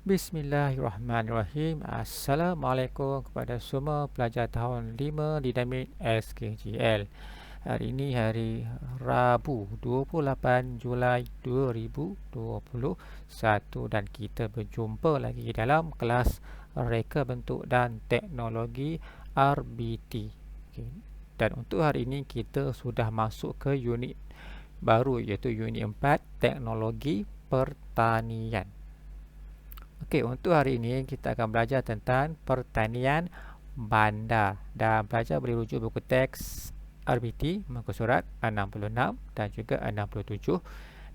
Bismillahirrahmanirrahim. Assalamualaikum kepada semua pelajar tahun 5 Dinamik SKGL. Hari ini hari Rabu 28 Julai 2021 dan kita berjumpa lagi dalam kelas Reka Bentuk dan Teknologi RBT. Okay. Dan untuk hari ini kita sudah masuk ke unit baru iaitu unit 4 Teknologi Pertanian. Okey, untuk hari ini kita akan belajar tentang pertanian bandar dan belajar boleh rujuk buku teks RBT muka surat 66 dan juga 67.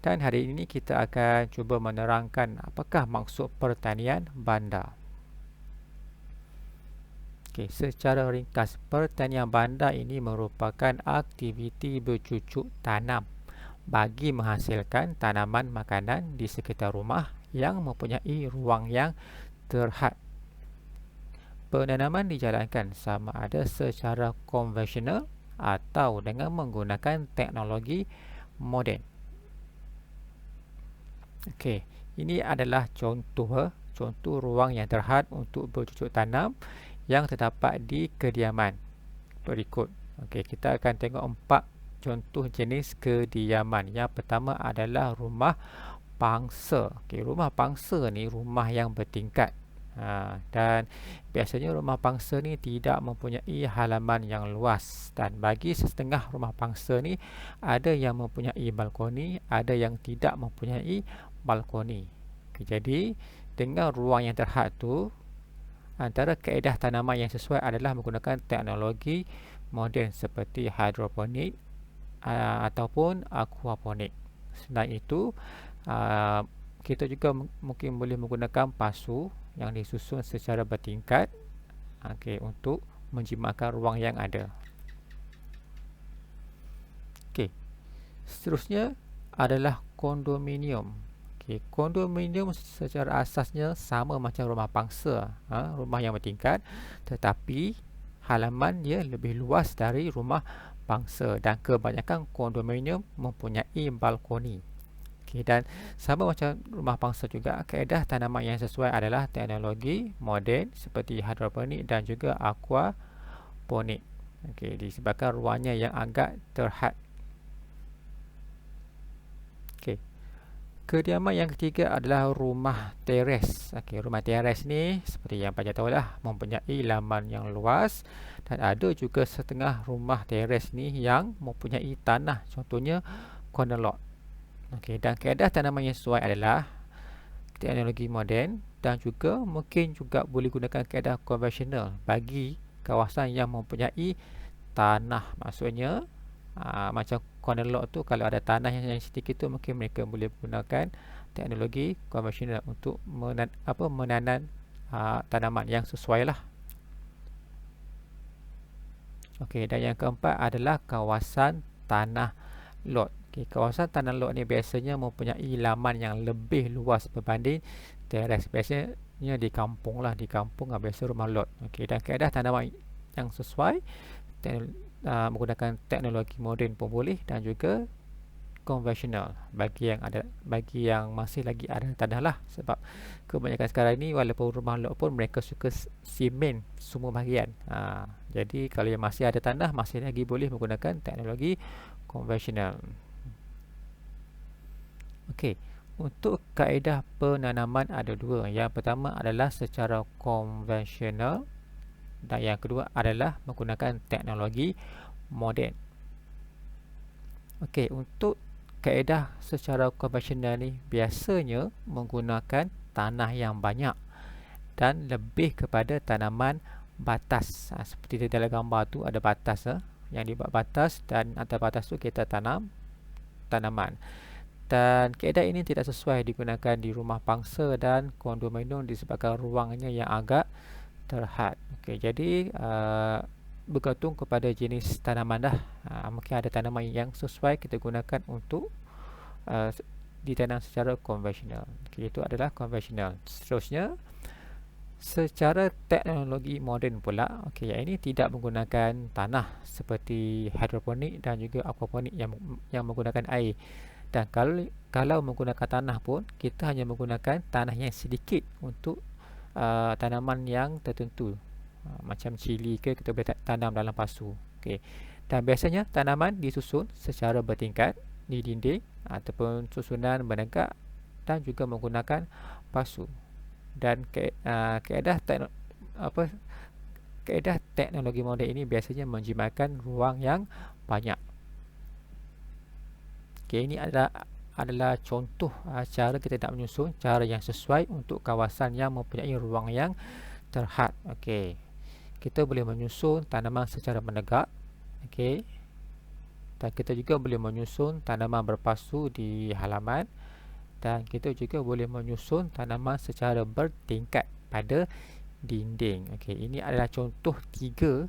Dan hari ini kita akan cuba menerangkan apakah maksud pertanian bandar. Okey, secara ringkas, pertanian bandar ini merupakan aktiviti bercucuk tanam bagi menghasilkan tanaman makanan di sekitar rumah yang mempunyai ruang yang terhad. Penanaman dijalankan sama ada secara konvensional atau dengan menggunakan teknologi moden. Okey, ini adalah contoh ruang yang terhad untuk bercucuk tanam yang terdapat di kediaman berikut. Okey, kita akan tengok 4 contoh jenis kediaman. Yang pertama adalah rumah pangsa. Okay, rumah pangsa ni rumah yang bertingkat. Dan biasanya rumah pangsa ni tidak mempunyai halaman yang luas. Dan bagi setengah rumah pangsa ni ada yang mempunyai balkoni, ada yang tidak mempunyai balkoni. Okay, jadi dengan ruang yang terhad tu, antara kaedah tanaman yang sesuai adalah menggunakan teknologi moden seperti hidroponik ataupun aquaponik. Selain itu, kita juga mungkin boleh menggunakan pasu yang disusun secara bertingkat untuk menjimatkan ruang yang ada. Seterusnya adalah kondominium. Kondominium secara asasnya sama macam rumah pangsa, rumah yang bertingkat, tetapi halaman dia lebih luas dari rumah pangsa dan kebanyakan kondominium mempunyai balkoni. Dan sama macam rumah pangsa juga, kaedah tanaman yang sesuai adalah teknologi moden seperti hidroponik dan juga aquaponik. Disebabkan ruangnya yang agak terhad. Kediaman yang ketiga adalah rumah teres. Rumah teres ni seperti yang pelajar tahu lah, mempunyai laman yang luas dan ada juga setengah rumah teres ni yang mempunyai tanah, contohnya corner lot. Dan kaedah tanaman yang sesuai adalah teknologi moden dan juga mungkin juga boleh gunakan kaedah konvensional bagi kawasan yang mempunyai tanah. Maksudnya macam corner lot tu, kalau ada tanah yang sedikit tu, mungkin mereka boleh gunakan teknologi konvensional untuk menanam tanaman yang sesuai lah. Dan yang keempat adalah kawasan tanah lot. Kawasan tanah lot ni biasanya mempunyai laman yang lebih luas berbanding teres. Biasanya di kampung lah, biasa rumah lot. Dan kaedah tanaman yang sesuai menggunakan teknologi moden pun boleh dan juga konvensional bagi yang masih lagi ada tanah lah, sebab kebanyakan sekarang ni walaupun rumah lot pun mereka suka simen semua bahagian. Jadi kalau yang masih ada tanah, masih lagi boleh menggunakan teknologi konvensional. Untuk kaedah penanaman ada dua. Yang pertama adalah secara konvensional dan yang kedua adalah menggunakan teknologi moden. Untuk kaedah secara konvensional ni biasanya menggunakan tanah yang banyak dan lebih kepada tanaman batas. Seperti di dalam gambar tu ada batas, yang dibuat batas, dan atas batas tu kita tanam tanaman. Dan kaedah ini tidak sesuai digunakan di rumah pangsa dan kondominium disebabkan ruangnya yang agak terhad. Jadi bergantung kepada jenis tanaman dah. Mungkin ada tanaman yang sesuai kita gunakan untuk ditanam secara konvensional. Itu adalah konvensional. Seterusnya, secara teknologi moden pula, yang ini tidak menggunakan tanah seperti hidroponik dan juga aquaponik yang menggunakan air. Dan kalau menggunakan tanah pun, kita hanya menggunakan tanah yang sedikit untuk tanaman yang tertentu. Macam cili ke, kita boleh tanam dalam pasu. Okay. Dan biasanya tanaman disusun secara bertingkat di dinding ataupun susunan bernegak dan juga menggunakan pasu. Dan kaedah teknologi moden ini biasanya menjimatkan ruang yang banyak. Okay, ini adalah contoh cara kita nak menyusun cara yang sesuai untuk kawasan yang mempunyai ruang yang terhad. Okay. Kita boleh menyusun tanaman secara menegak. Okay. Dan kita juga boleh menyusun tanaman berpasu di halaman. Dan kita juga boleh menyusun tanaman secara bertingkat pada dinding. Okay. Ini adalah contoh 3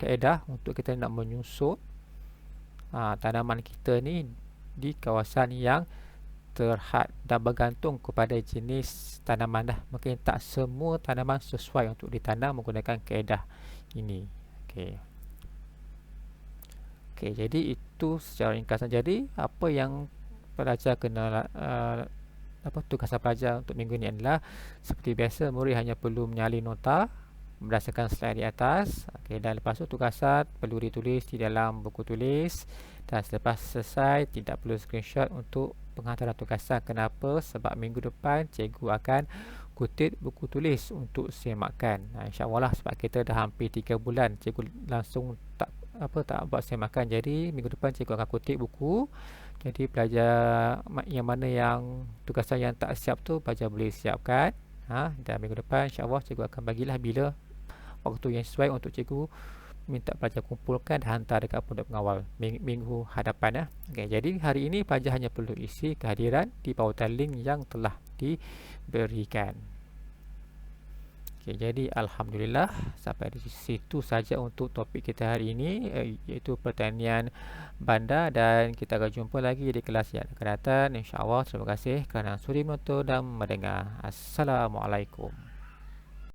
kaedah untuk kita nak menyusun tanaman kita ni di kawasan yang terhad dan bergantung kepada jenis tanaman dah. Mungkin tak semua tanaman sesuai untuk ditanam menggunakan kaedah ini. Okey. Okey, jadi itu secara ringkasan. Jadi apa yang pelajar kena tugasan pelajar untuk minggu ni adalah seperti biasa, murid hanya perlu menyalin nota berdasarkan slide di atas. Okey, dan lepas tu tugasan perlu ditulis di dalam buku tulis, dan selepas selesai tidak perlu screenshot untuk penghantaran tugasan. Kenapa? Sebab minggu depan cikgu akan kutip buku tulis untuk semakan. InsyaAllah lah, sebab kita dah hampir 3 bulan cikgu langsung tak buat semakan. Jadi minggu depan cikgu akan kutip buku. Jadi pelajar yang mana yang tugasan yang tak siap tu, pelajar boleh siapkan. Dan minggu depan insyaAllah cikgu akan bagilah bila waktu yang sesuai untuk cikgu minta pelajar kumpulkan dan hantar dekat pondok pengawal minggu hadapan. Okay, jadi hari ini pelajar hanya perlu isi kehadiran di pautan link yang telah diberikan. Okay, jadi Alhamdulillah sampai di situ saja untuk topik kita hari ini, iaitu pertanian bandar, dan kita akan jumpa lagi di kelas yang akan datang. InsyaAllah. Terima kasih kerana sudi menonton dan mendengar. Assalamualaikum.